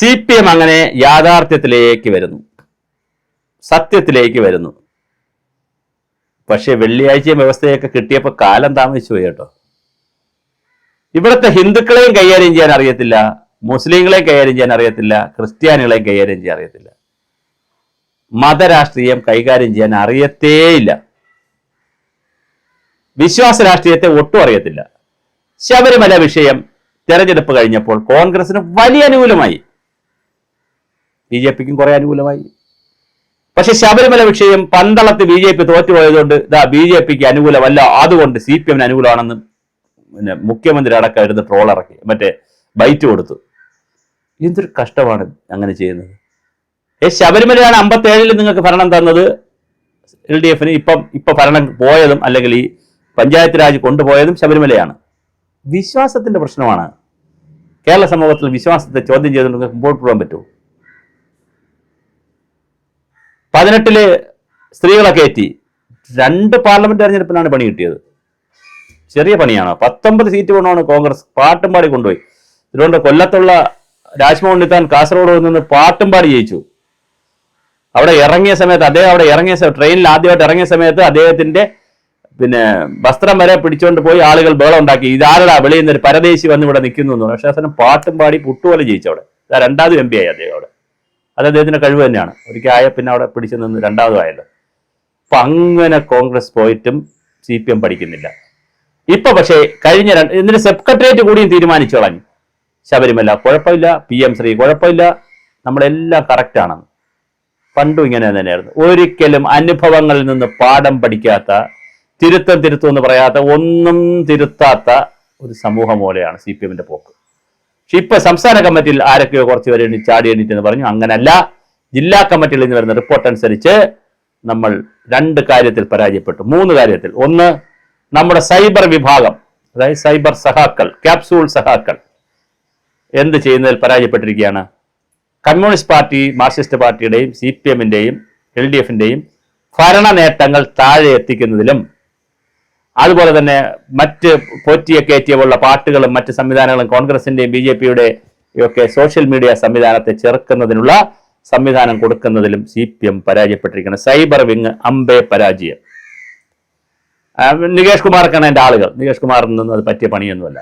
CPM അങ്ങനെ യാഥാർത്ഥ്യത്തിലേക്ക് വരുന്നു, സത്യത്തിലേക്ക് വരുന്നു. പക്ഷെ വെള്ളിയാഴ്ച വ്യവസ്ഥയൊക്കെ കിട്ടിയപ്പോൾ കാലം താമസിച്ചു പോയി കേട്ടോ. ഇവിടുത്തെ ഹിന്ദുക്കളെയും കൈകാര്യം ചെയ്യാൻ അറിയത്തില്ല, മുസ്ലിങ്ങളെയും കൈകാര്യം ചെയ്യാൻ അറിയത്തില്ല, ക്രിസ്ത്യാനികളെയും കൈകാര്യം ചെയ്യാൻ അറിയത്തില്ല, മതരാഷ്ട്രീയം കൈകാര്യം ചെയ്യാൻ അറിയത്തേയില്ല, വിശ്വാസ രാഷ്ട്രീയത്തെ ഒട്ടും അറിയത്തില്ല. ശബരിമല വിഷയം തെരഞ്ഞെടുപ്പ് കഴിഞ്ഞപ്പോൾ കോൺഗ്രസിന് വലിയ അനുകൂലമായി, BJPക്കും കുറെ അനുകൂലമായി. പക്ഷെ ശബരിമല വിഷയം പന്തളത്ത് BJP തോറ്റുപോയതുകൊണ്ട് BJPക്ക് അനുകൂലമല്ല, അതുകൊണ്ട് CPMന് അനുകൂലമാണെന്ന് മുഖ്യമന്ത്രി അടക്കം എടുത്ത് ട്രോളിറക്കി, ബൈറ്റ് കൊടുത്തു. എന്തൊരു കഷ്ടമാണ് അങ്ങനെ ചെയ്യുന്നത്. ശബരിമലയാണ് 57-ൽ നിങ്ങൾക്ക് ഭരണം തന്നത്, LDFന് ഇപ്പൊ ഭരണം പോയതും അല്ലെങ്കിൽ ഈ പഞ്ചായത്ത് രാജ് കൊണ്ടുപോയതും ശബരിമലയാണ്. വിശ്വാസത്തിന്റെ പ്രശ്നമാണ്. കേരള സമൂഹത്തിൽ വിശ്വാസത്തെ ചോദ്യം ചെയ്ത് നിങ്ങൾക്ക് മുമ്പോട്ട് പോകാൻ പറ്റുമോ? 18 സ്ത്രീകളെ കയറ്റി 2 പാർലമെന്റ് തെരഞ്ഞെടുപ്പിനാണ് പണി കിട്ടിയത്. ചെറിയ പണിയാണോ? 19 സീറ്റ് കൊണ്ടാണ് കോൺഗ്രസ് പാട്ടും പാടി കൊണ്ടുപോയി. തിരുവനന്തപുരം കൊല്ലത്തുള്ള രാജ്മോഹൻ ഉണ്ണിത്താൻ കാസർഗോഡ് നിന്ന് പാട്ടും പാടി ജയിച്ചു. അവിടെ ഇറങ്ങിയ സമയത്ത് ട്രെയിനിൽ ആദ്യമായിട്ട് ഇറങ്ങിയ സമയത്ത് അദ്ദേഹത്തിന്റെ വസ്ത്രം വരെ പിടിച്ചുകൊണ്ട് പോയി ആളുകൾ ബഹളം ഉണ്ടാക്കി. ഇതാരടാ വെളിയിൽ നിന്ന് ഒരു പരദേശി വന്ന് ഇവിടെ നിൽക്കുന്നു എന്ന്. പക്ഷേ അവസാനം പാട്ടും പാടി പുട്ടുപോലെ ജയിച്ചവിടെ. 2ാമത് MP ആയി അദ്ദേഹം അവിടെ. അത് അദ്ദേഹത്തിന്റെ കഴിവ് തന്നെയാണ്. ഒരിക്കൽ ആയ പിന്നെ അവിടെ പിടിച്ചു നിന്ന് 2ാമതായല്ലോ. അപ്പൊ അങ്ങനെ കോൺഗ്രസ് പോയിട്ടും CPM പഠിക്കുന്നില്ല. ഇപ്പൊ പക്ഷേ കഴിഞ്ഞ ഇതിന്റെ സെക്രട്ടേറിയറ്റ് കൂടിയും തീരുമാനിച്ചു കളഞ്ഞു, ശബരിമല കുഴപ്പമില്ല, PM ശ്രീ കുഴപ്പമില്ല, നമ്മളെല്ലാം കറക്റ്റാണെന്ന്. പണ്ടും ഇങ്ങനെ തന്നെയായിരുന്നു. ഒരിക്കലും അനുഭവങ്ങളിൽ നിന്ന് പാഠം പഠിക്കാത്ത, തിരുത്തും എന്ന് പറയാത്ത, ഒന്നും തിരുത്താത്ത ഒരു സമൂഹം പോലെയാണ് CPMന്റെ പോക്ക്. പക്ഷെ ഇപ്പൊ സംസ്ഥാന കമ്മിറ്റിയിൽ ആരൊക്കെയോ കുറച്ച് പേര് ചാടി എണ്ണീറ്റെന്ന് പറഞ്ഞു. അങ്ങനല്ല, ജില്ലാ കമ്മിറ്റിയിൽ നിന്ന് വരുന്ന റിപ്പോർട്ട് അനുസരിച്ച് നമ്മൾ 2 കാര്യത്തിൽ പരാജയപ്പെട്ടു, 3 കാര്യത്തിൽ. ഒന്ന്, നമ്മുടെ സൈബർ വിഭാഗം, അതായത് സൈബർ സഹാക്കൾ, ക്യാപ്സൂൾ സഹാക്കൾ എന്ത് ചെയ്യുന്നതിൽ പരാജയപ്പെട്ടിരിക്കുകയാണ്. കമ്മ്യൂണിസ്റ്റ് പാർട്ടി, മാർക്സിസ്റ്റ് പാർട്ടിയുടെയും CPMന്റെയും LDFന്റെയും ഭരണ നേട്ടങ്ങൾ താഴെ എത്തിക്കുന്നതിലും, അതുപോലെ തന്നെ മറ്റ് പോറ്റിയെ കയറ്റിയ പോലുള്ള പാട്ടുകളും മറ്റ് സംവിധാനങ്ങളും കോൺഗ്രസിന്റെയും BJPയുടെയും ഒക്കെ സോഷ്യൽ മീഡിയ സംവിധാനത്തെ ചെറുക്കുന്നതിനുള്ള സംവിധാനം കൊടുക്കുന്നതിലും CPM പരാജയപ്പെട്ടിരിക്കുന്നത്. സൈബർ വിങ് അമ്പേ പരാജയം. നികേഷ് കുമാറൊക്കെയാണ് എൻ്റെ ആളുകൾ. നികേഷ് കുമാറിനൊന്നും അത് പറ്റിയ പണിയൊന്നുമല്ല.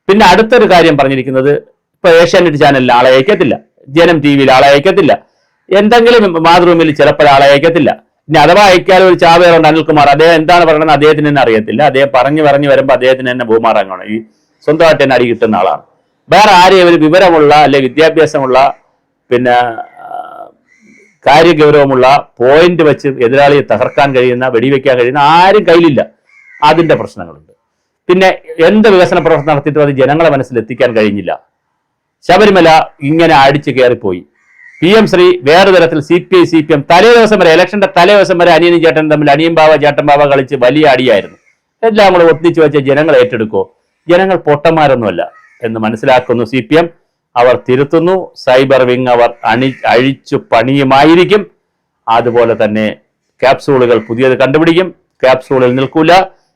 പിന്നെ അടുത്തൊരു കാര്യം പറഞ്ഞിരിക്കുന്നത്, ഇപ്പൊ ഏഷ്യാനെറ്റ് ചാനലിൽ ആളെ അയക്കത്തില്ല, ജനം TVയിൽ ആളെ അയക്കത്തില്ല, എന്തെങ്കിലും മാതൃഭൂമിയിൽ ചിലപ്പോൾ ആളെ അയക്കത്തില്ല. ഇനി അഥവാ അയക്കാനും ഒരു ചാവേറുണ്ട് അനിൽകുമാർ, അദ്ദേഹം എന്താണ് പറയുന്നത് അദ്ദേഹത്തിന് തന്നെ അറിയത്തില്ല. അദ്ദേഹം പറഞ്ഞു വരുമ്പോൾ അദ്ദേഹത്തിന് തന്നെ ഭൂമാറാങ്ങാണ്. ഈ സ്വന്തമായിട്ട് തന്നെ അടി കിട്ടുന്ന ആളാണ്. വേറെ ആരെയും ഒരു വിവരമുള്ള അല്ലെ വിദ്യാഭ്യാസമുള്ള കാര്യഗൗരവമുള്ള പോയിന്റ് വെച്ച് എതിരാളിയെ തകർക്കാൻ കഴിയുന്ന, വെടിവെക്കാൻ കഴിയുന്ന ആരും കയ്യിലില്ല. അതിന്റെ പ്രശ്നങ്ങളുണ്ട്. പിന്നെ എന്ത് വികസന പ്രവർത്തനം നടത്തിയിട്ടും അത് ജനങ്ങളെ മനസ്സിൽ എത്തിക്കാൻ കഴിഞ്ഞില്ല. ശബരിമല ഇങ്ങനെ അടിച്ചു കയറിപ്പോയി. PM ശ്രീ വേറെ തരത്തിൽ CPM തലേ ദിവസം വരെ, ഇലക്ഷന്റെ തലേ ദിവസം വരെ അനിയനും ചേട്ടൻ തമ്മിൽ അനിയൻ ബാവ ചേട്ടൻ ബാവ കളിച്ച് വലിയ അടിയായിരുന്നു. എല്ലാം കൂടെ ഒന്നിച്ചു വെച്ച ജനങ്ങൾ ഏറ്റെടുക്കോ? ജനങ്ങൾ പൊട്ടന്മാരൊന്നുമല്ല എന്ന് മനസ്സിലാക്കുന്നു CPM. അവർ തിരുത്തുന്നു. സൈബർ വിങ് അവർ അഴിച്ചു പണിയുമായിരിക്കും. അതുപോലെ തന്നെ ക്യാപ്സൂളുകൾ പുതിയത് കണ്ടുപിടിക്കും. ക്യാപ്സൂളിൽ നിൽക്കൂല.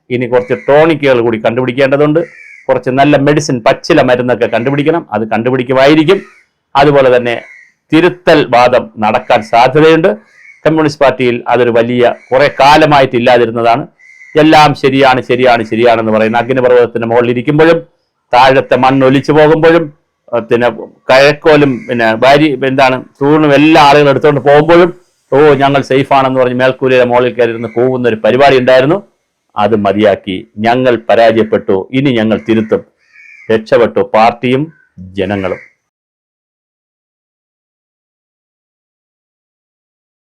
ഇനി കുറച്ച് ടോണിക്കുകൾ കൂടി കണ്ടുപിടിക്കേണ്ടതുണ്ട്. കുറച്ച് നല്ല മെഡിസിൻ, പച്ചില മരുന്നൊക്കെ കണ്ടുപിടിക്കണം. അത് കണ്ടുപിടിക്കുമായിരിക്കും. അതുപോലെ തന്നെ തിരുത്തൽ വാദം നടക്കാൻ സാധ്യതയുണ്ട്. കമ്മ്യൂണിസ്റ്റ് പാർട്ടിയിൽ അതൊരു വലിയ കുറെ കാലമായിട്ടില്ലാതിരുന്നതാണ്. എല്ലാം ശരിയാണെന്ന് പറയുന്ന അഗ്നിപർവ്വതത്തിന്റെ മുകളിൽ ഇരിക്കുമ്പോഴും താഴത്തെ മണ്ണൊലിച്ചു പോകുമ്പോഴും കഴക്കോലും തൂണും എല്ലാ ആളുകളും എടുത്തുകൊണ്ട് പോകുമ്പോഴും ഞങ്ങൾ സേഫാണെന്ന് പറഞ്ഞ് മേൽക്കൂരയുടെ മുകളിൽ കയറിയിരുന്ന് കൂവുന്ന ഒരു പരിപാടി ഉണ്ടായിരുന്നു. അത് മതിയാക്കി. ഞങ്ങൾ പരാജയപ്പെട്ടു, ഇനി ഞങ്ങൾ തിരുത്തും. രക്ഷപ്പെട്ടു പാർട്ടിയും ജനങ്ങളും.